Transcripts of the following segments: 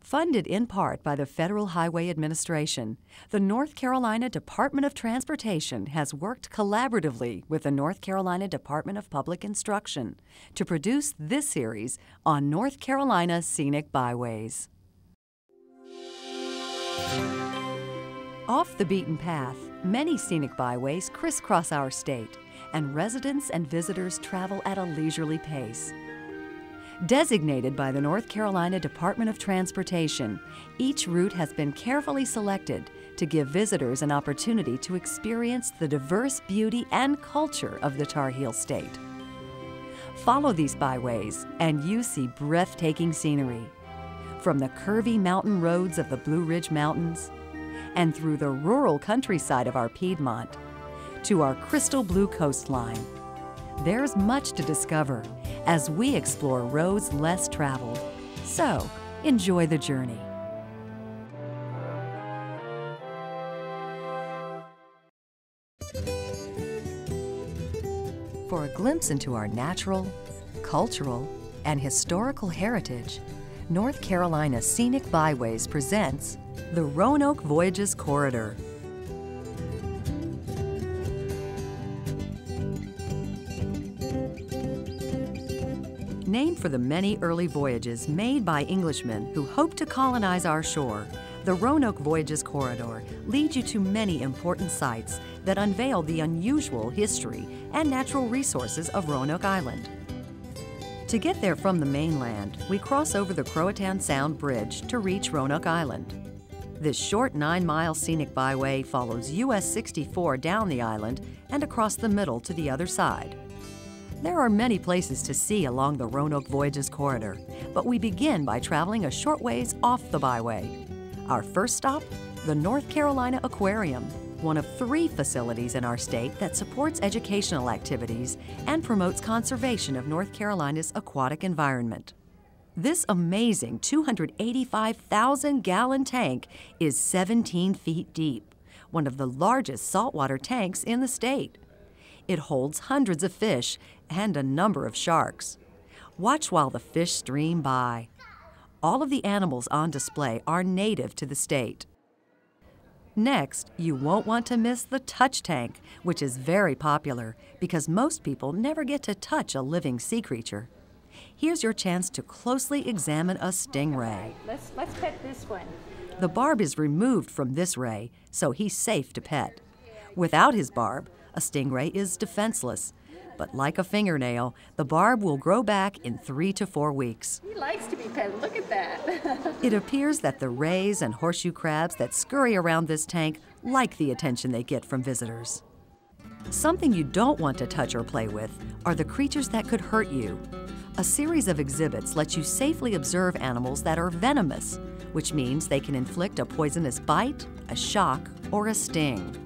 Funded in part by the Federal Highway Administration, the North Carolina Department of Transportation has worked collaboratively with the North Carolina Department of Public Instruction to produce this series on North Carolina scenic byways. Off the beaten path, many scenic byways crisscross our state, and residents and visitors travel at a leisurely pace. Designated by the North Carolina Department of Transportation, each route has been carefully selected to give visitors an opportunity to experience the diverse beauty and culture of the Tar Heel State. Follow these byways and you see breathtaking scenery, from the curvy mountain roads of the Blue Ridge Mountains and through the rural countryside of our Piedmont to our crystal blue coastline. There's much to discover as we explore roads less traveled. So, enjoy the journey. For a glimpse into our natural, cultural, and historical heritage, North Carolina Scenic Byways presents the Roanoke Voyages Corridor. Named for the many early voyages made by Englishmen who hoped to colonize our shore, the Roanoke Voyages Corridor leads you to many important sites that unveil the unusual history and natural resources of Roanoke Island. To get there from the mainland, we cross over the Croatan Sound Bridge to reach Roanoke Island. This short 9-mile scenic byway follows US 64 down the island and across the middle to the other side. There are many places to see along the Roanoke Voyages Corridor, but we begin by traveling a short ways off the byway. Our first stop, the North Carolina Aquarium, one of 3 facilities in our state that supports educational activities and promotes conservation of North Carolina's aquatic environment. This amazing 285,000-gallon tank is 17 feet deep, one of the largest saltwater tanks in the state. It holds hundreds of fish and a number of sharks. Watch while the fish stream by. All of the animals on display are native to the state. Next, you won't want to miss the touch tank, which is very popular because most people never get to touch a living sea creature. Here's your chance to closely examine a stingray. Let's pet this one. The barb is removed from this ray, so he's safe to pet. Without his barb, a stingray is defenseless, but like a fingernail, the barb will grow back in 3 to 4 weeks. He likes to be petted. Look at that. It appears that the rays and horseshoe crabs that scurry around this tank like the attention they get from visitors. Something you don't want to touch or play with are the creatures that could hurt you. A series of exhibits lets you safely observe animals that are venomous, which means they can inflict a poisonous bite, a shock, or a sting.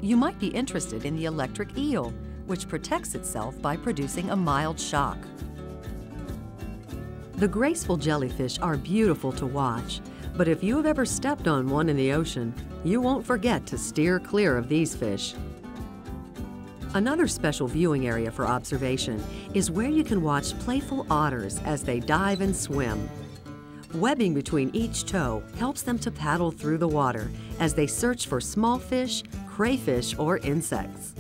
You might be interested in the electric eel, which protects itself by producing a mild shock. The graceful jellyfish are beautiful to watch, but if you have ever stepped on one in the ocean, you won't forget to steer clear of these fish. Another special viewing area for observation is where you can watch playful otters as they dive and swim. Webbing between each toe helps them to paddle through the water as they search for small fish, crayfish, or insects.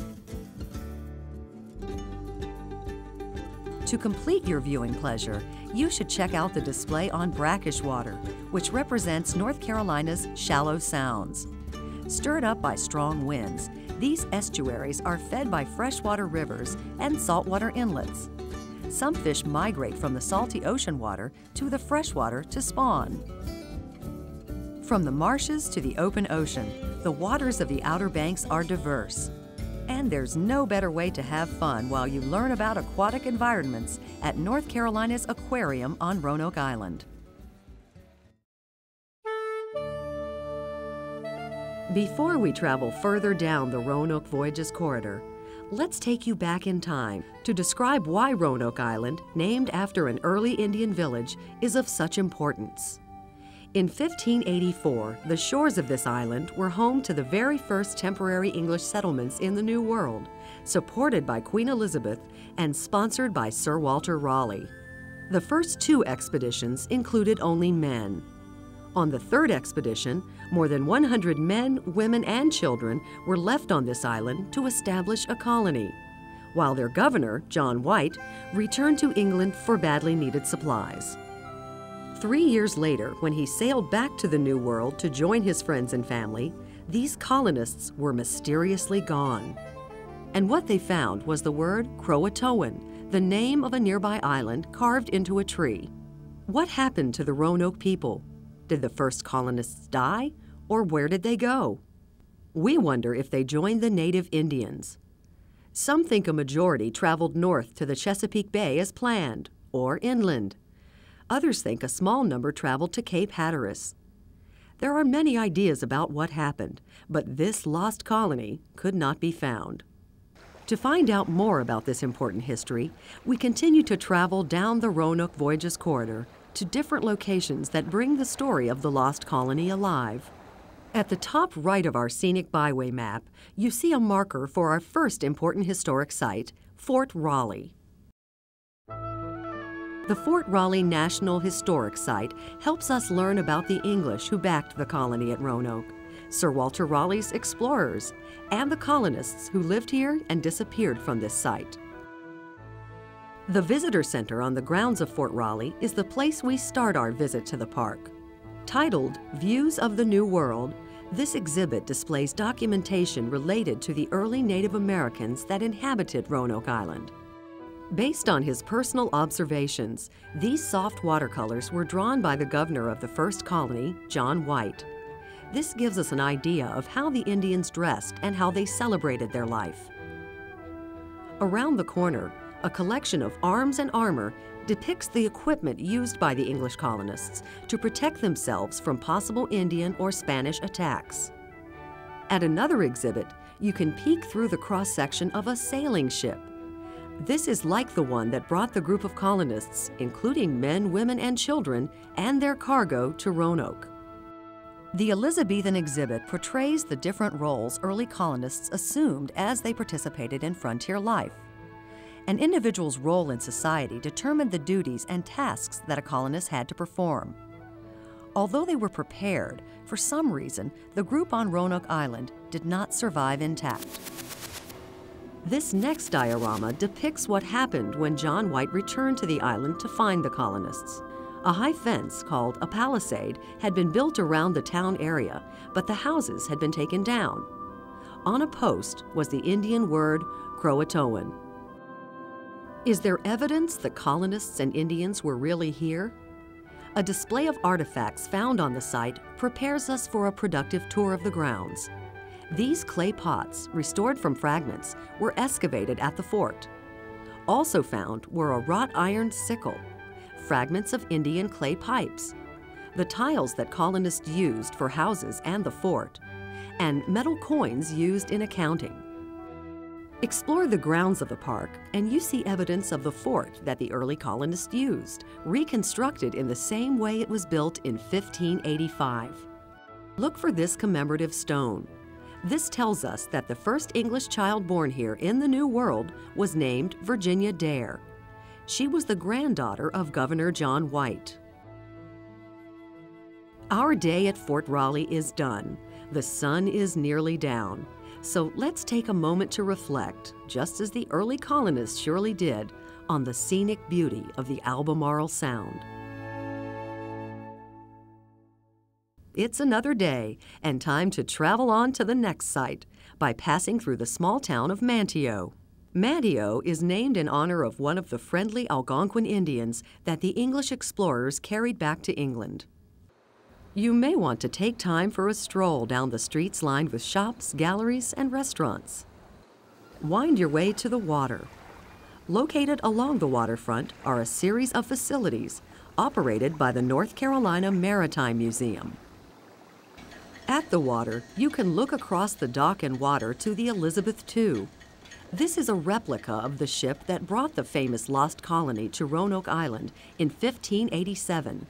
To complete your viewing pleasure, you should check out the display on brackish water, which represents North Carolina's shallow sounds. Stirred up by strong winds, these estuaries are fed by freshwater rivers and saltwater inlets. Some fish migrate from the salty ocean water to the freshwater to spawn. From the marshes to the open ocean, the waters of the Outer Banks are diverse. And there's no better way to have fun while you learn about aquatic environments at North Carolina's Aquarium on Roanoke Island. Before we travel further down the Roanoke Voyages Corridor, let's take you back in time to describe why Roanoke Island, named after an early Indian village, is of such importance. In 1584, the shores of this island were home to the very first temporary English settlements in the New World, supported by Queen Elizabeth and sponsored by Sir Walter Raleigh. The first two expeditions included only men. On the third expedition, more than 100 men, women, and children were left on this island to establish a colony, while their governor, John White, returned to England for badly needed supplies. 3 years later, when he sailed back to the New World to join his friends and family, these colonists were mysteriously gone. And what they found was the word Croatoan, the name of a nearby island carved into a tree. What happened to the Roanoke people? Did the first colonists die, or where did they go? We wonder if they joined the native Indians. Some think a majority traveled north to the Chesapeake Bay as planned, or inland. Others think a small number traveled to Cape Hatteras. There are many ideas about what happened, but this lost colony could not be found. To find out more about this important history, we continue to travel down the Roanoke Voyages corridor to different locations that bring the story of the lost colony alive. At the top right of our scenic byway map, you see a marker for our first important historic site, Fort Raleigh. The Fort Raleigh National Historic Site helps us learn about the English who backed the colony at Roanoke, Sir Walter Raleigh's explorers, and the colonists who lived here and disappeared from this site. The Visitor Center on the grounds of Fort Raleigh is the place we start our visit to the park. Titled Views of the New World, this exhibit displays documentation related to the early Native Americans that inhabited Roanoke Island. Based on his personal observations, these soft watercolors were drawn by the governor of the first colony, John White. This gives us an idea of how the Indians dressed and how they celebrated their life. Around the corner, a collection of arms and armor depicts the equipment used by the English colonists to protect themselves from possible Indian or Spanish attacks. At another exhibit, you can peek through the cross-section of a sailing ship. This is like the one that brought the group of colonists, including men, women, and children, and their cargo to Roanoke. The Elizabethan exhibit portrays the different roles early colonists assumed as they participated in frontier life. An individual's role in society determined the duties and tasks that a colonist had to perform. Although they were prepared, for some reason, the group on Roanoke Island did not survive intact. This next diorama depicts what happened when John White returned to the island to find the colonists. A high fence called a palisade had been built around the town area, but the houses had been taken down. On a post was the Indian word Croatoan. Is there evidence the colonists and Indians were really here? A display of artifacts found on the site prepares us for a productive tour of the grounds. These clay pots, restored from fragments, were excavated at the fort. Also found were a wrought iron sickle, fragments of Indian clay pipes, the tiles that colonists used for houses and the fort, and metal coins used in accounting. Explore the grounds of the park and you see evidence of the fort that the early colonists used, reconstructed in the same way it was built in 1585. Look for this commemorative stone. This tells us that the first English child born here in the New World was named Virginia Dare. She was the granddaughter of Governor John White. Our day at Fort Raleigh is done. The sun is nearly down. So let's take a moment to reflect, just as the early colonists surely did, on the scenic beauty of the Albemarle Sound. It's another day, and time to travel on to the next site by passing through the small town of Manteo. Manteo is named in honor of one of the friendly Algonquin Indians that the English explorers carried back to England. You may want to take time for a stroll down the streets lined with shops, galleries, and restaurants. Wind your way to the water. Located along the waterfront are a series of facilities operated by the North Carolina Maritime Museum. At the water, you can look across the dock and water to the Elizabeth II. This is a replica of the ship that brought the famous lost colony to Roanoke Island in 1587.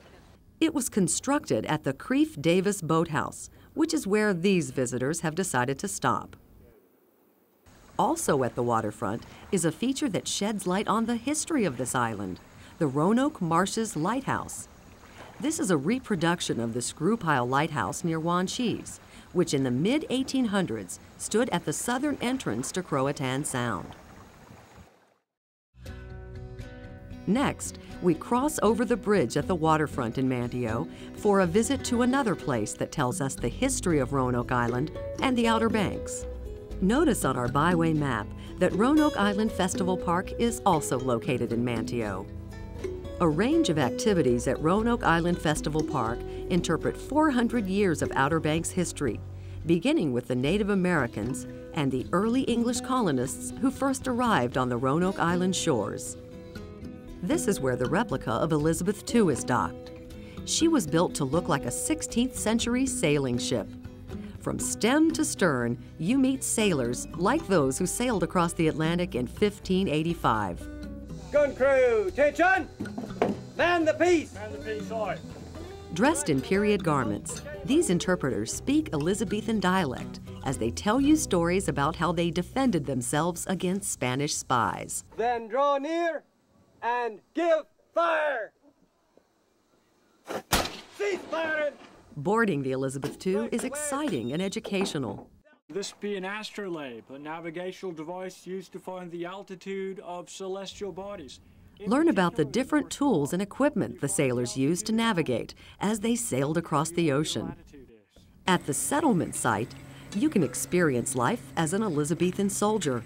It was constructed at the Creef Davis Boathouse, which is where these visitors have decided to stop. Also at the waterfront is a feature that sheds light on the history of this island, the the Roanoke Marshes Lighthouse. This is a reproduction of the screw pile lighthouse near Wanchese, which in the mid-1800s stood at the southern entrance to Croatan Sound. Next, we cross over the bridge at the waterfront in Manteo for a visit to another place that tells us the history of Roanoke Island and the Outer Banks. Notice on our byway map that Roanoke Island Festival Park is also located in Manteo. A range of activities at Roanoke Island Festival Park interpret 400 years of Outer Banks history, beginning with the Native Americans and the early English colonists who first arrived on the Roanoke Island shores. This is where the replica of Elizabeth II is docked. She was built to look like a 16th century sailing ship. From stem to stern, you meet sailors like those who sailed across the Atlantic in 1585. Gun crew, attention! Man the piece! Man the piece, aye. Dressed in period garments, these interpreters speak Elizabethan dialect as they tell you stories about how they defended themselves against Spanish spies. Then draw near and give fire! Cease firing! Boarding the Elizabeth II is exciting and educational. This be an astrolabe, a navigational device used to find the altitude of celestial bodies. Learn about the different tools and equipment the sailors used to navigate as they sailed across the ocean. At the settlement site, you can experience life as an Elizabethan soldier.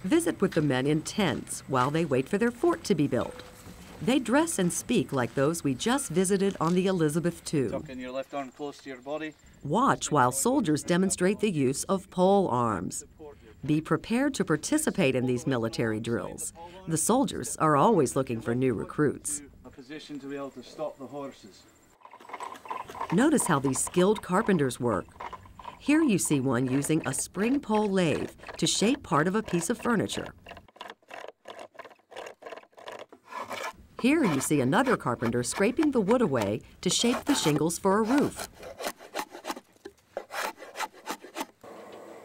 Visit with the men in tents while they wait for their fort to be built. They dress and speak like those we just visited on the Elizabeth II. Tucking your left arm close to your body. Watch while soldiers demonstrate the use of pole arms. Be prepared to participate in these military drills. The soldiers are always looking for new recruits. A position to be able to stop the horses. Notice how these skilled carpenters work. Here you see one using a spring pole lathe to shape part of a piece of furniture. Here you see another carpenter scraping the wood away to shape the shingles for a roof.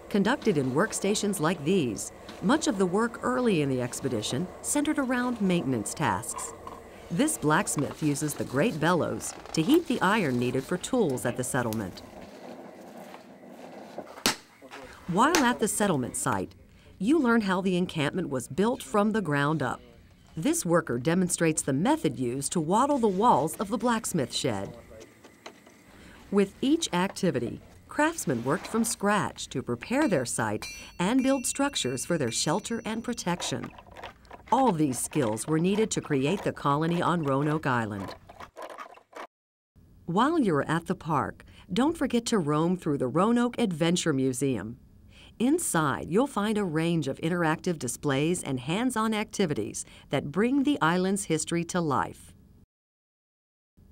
Conducted in workstations like these, much of the work early in the expedition centered around maintenance tasks. This blacksmith uses the great bellows to heat the iron needed for tools at the settlement. While at the settlement site, you learn how the encampment was built from the ground up. This worker demonstrates the method used to wattle the walls of the blacksmith shed. With each activity, craftsmen worked from scratch to prepare their site and build structures for their shelter and protection. All these skills were needed to create the colony on Roanoke Island. While you're at the park, don't forget to roam through the Roanoke Adventure Museum. Inside, you'll find a range of interactive displays and hands-on activities that bring the island's history to life.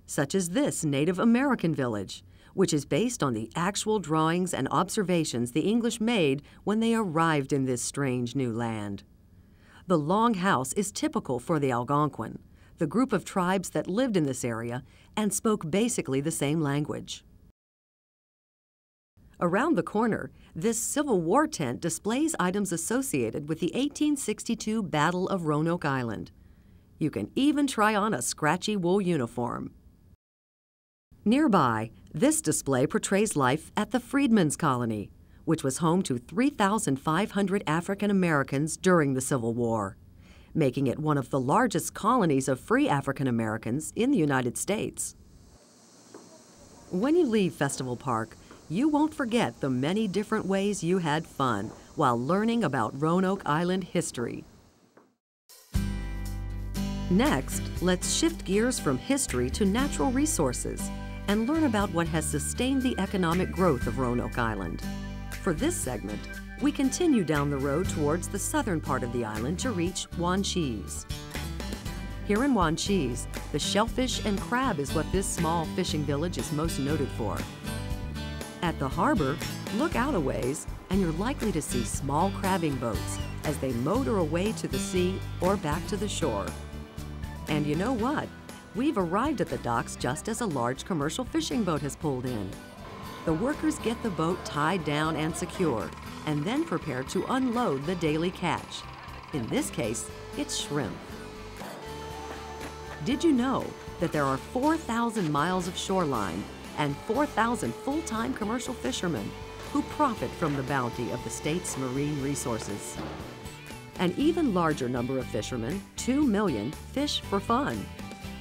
Such as this Native American village, which is based on the actual drawings and observations the English made when they arrived in this strange new land. The long house is typical for the Algonquin, the group of tribes that lived in this area and spoke basically the same language. Around the corner, this Civil War tent displays items associated with the 1862 Battle of Roanoke Island. You can even try on a scratchy wool uniform. Nearby, this display portrays life at the Freedmen's Colony, which was home to 3,500 African Americans during the Civil War, making it one of the largest colonies of free African Americans in the United States. When you leave Festival Park, you won't forget the many different ways you had fun while learning about Roanoke Island history. Next, let's shift gears from history to natural resources and learn about what has sustained the economic growth of Roanoke Island. For this segment, we continue down the road towards the southern part of the island to reach Wanchese. Here in Wanchese, the shellfish and crab is what this small fishing village is most noted for. At the harbor, look out a ways and you're likely to see small crabbing boats as they motor away to the sea or back to the shore. And you know what? We've arrived at the docks just as a large commercial fishing boat has pulled in. The workers get the boat tied down and secured and then prepare to unload the daily catch. In this case, it's shrimp. Did you know that there are 4,000 miles of shoreline and 4,000 full-time commercial fishermen who profit from the bounty of the state's marine resources? An even larger number of fishermen, 2 million, fish for fun.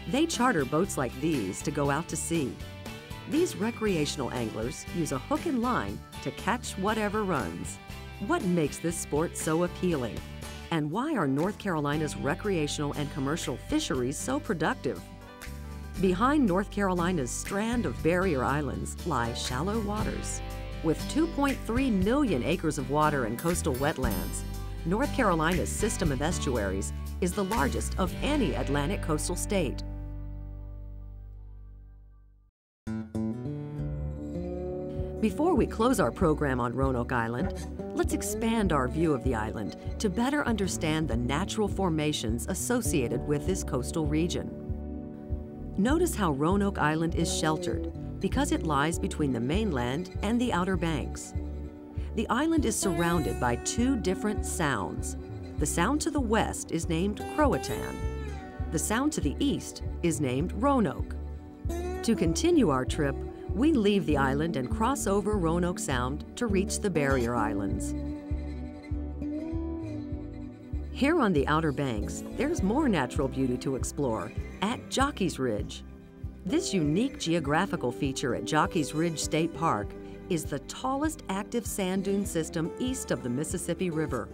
They charter boats like these to go out to sea. These recreational anglers use a hook and line to catch whatever runs. What makes this sport so appealing? And why are North Carolina's recreational and commercial fisheries so productive? Behind North Carolina's strand of barrier islands lie shallow waters. With 2.3 million acres of water and coastal wetlands, North Carolina's system of estuaries is the largest of any Atlantic coastal state. Before we close our program on Roanoke Island, let's expand our view of the island to better understand the natural formations associated with this coastal region. Notice how Roanoke Island is sheltered because it lies between the mainland and the Outer Banks. The island is surrounded by 2 different sounds. The sound to the west is named Croatan. The sound to the east is named Roanoke. To continue our trip, we leave the island and cross over Roanoke Sound to reach the barrier islands. Here on the Outer Banks, there's more natural beauty to explore at Jockey's Ridge. This unique geographical feature at Jockey's Ridge State Park is the tallest active sand dune system east of the Mississippi River.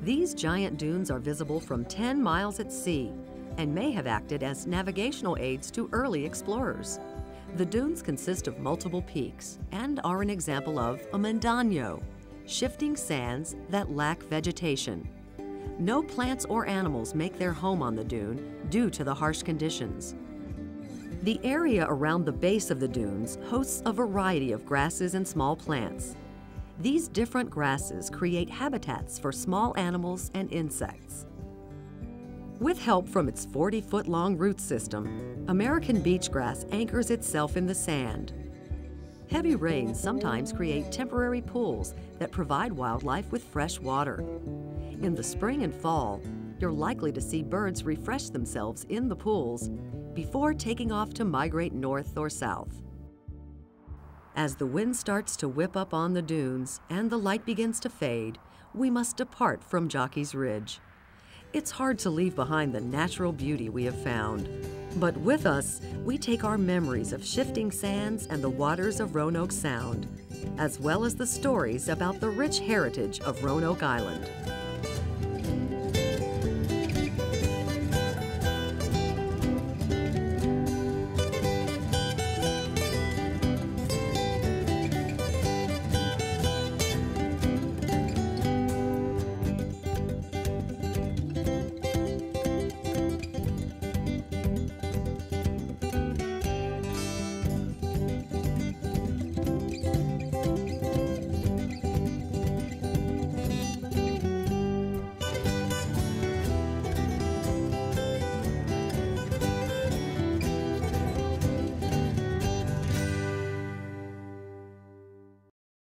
These giant dunes are visible from 10 miles at sea and may have acted as navigational aids to early explorers. The dunes consist of multiple peaks and are an example of a medaño, shifting sands that lack vegetation. No plants or animals make their home on the dune due to the harsh conditions. The area around the base of the dunes hosts a variety of grasses and small plants. These different grasses create habitats for small animals and insects. With help from its 40-foot-long root system, American beachgrass anchors itself in the sand. Heavy rains sometimes create temporary pools that provide wildlife with fresh water. In the spring and fall, you're likely to see birds refresh themselves in the pools before taking off to migrate north or south. As the wind starts to whip up on the dunes and the light begins to fade, we must depart from Jockey's Ridge. It's hard to leave behind the natural beauty we have found. But with us, we take our memories of shifting sands and the waters of Roanoke Sound, as well as the stories about the rich heritage of Roanoke Island.